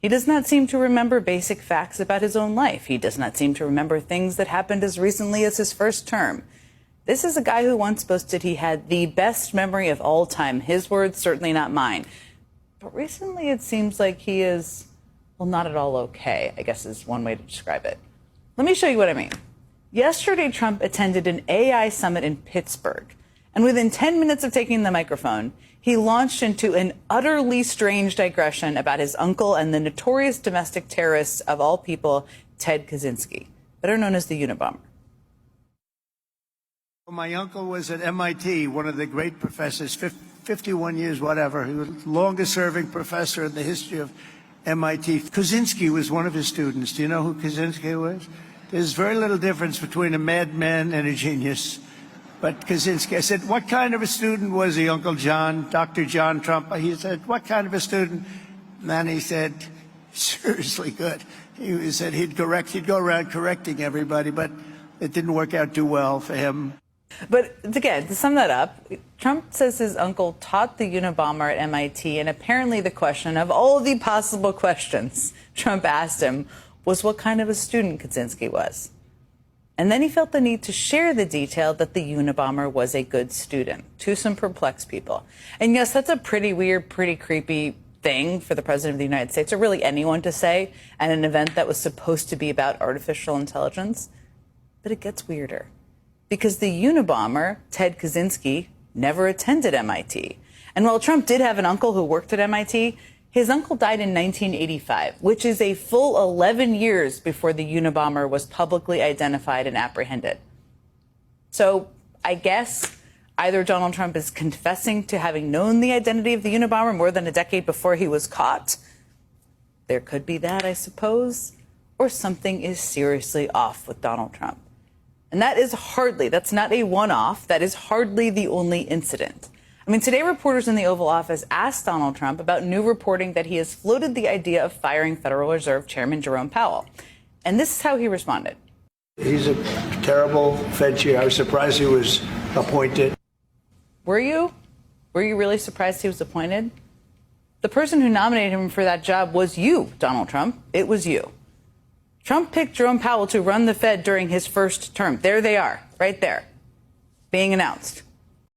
He does not seem to remember basic facts about his own life. He does not seem to remember things that happened as recently as his first term. This is a guy who once boasted he had the best memory of all time. His words, certainly not mine. But recently it seems like he is, well, not at all okay, I guess is one way to describe it. Let me show you what I mean. Yesterday, Trump attended an AI summit in Pittsburgh. And within 10 minutes of taking the microphone, he launched into an utterly strange digression about his uncle and the notorious domestic terrorist of all people, Ted Kaczynski, better known as the Unabomber. My uncle was at MIT, one of the great professors, 51 years, whatever. He was the longest-serving professor in the history of MIT. Kaczynski was one of his students. Do you know who Kaczynski was? There's very little difference between a madman and a genius. But Kaczynski, I said, what kind of a student was he, Uncle John, Dr. John Trump? He said, what kind of a student? And then he said, seriously good. He said he'd go around correcting everybody, but it didn't work out too well for him. But again, to sum that up, Trump says his uncle taught the Unabomber at MIT, and apparently the question of all the possible questions Trump asked him was what kind of a student Kaczynski was. And then he felt the need to share the detail that the Unabomber was a good student to some perplexed people. And yes, that's a pretty weird, pretty creepy thing for the president of the United States, or really anyone to say at an event that was supposed to be about artificial intelligence. But it gets weirder. Because the Unabomber, Ted Kaczynski, never attended MIT. And while Trump did have an uncle who worked at MIT, his uncle died in 1985, which is a full 11 years before the Unabomber was publicly identified and apprehended. So I guess either Donald Trump is confessing to having known the identity of the Unabomber more than a decade before he was caught. There could be that, I suppose. Or something is seriously off with Donald Trump. And that's not a one-off. That is hardly the only incident. I mean, today reporters in the Oval Office asked Donald Trump about new reporting that he has floated the idea of firing Federal Reserve Chairman Jerome Powell. And this is how he responded. He's a terrible Fed chair. I was surprised he was appointed. Were you? Were you really surprised he was appointed? The person who nominated him for that job was you, Donald Trump. It was you. Trump picked Jerome Powell to run the Fed during his first term. There they are, right there, being announced.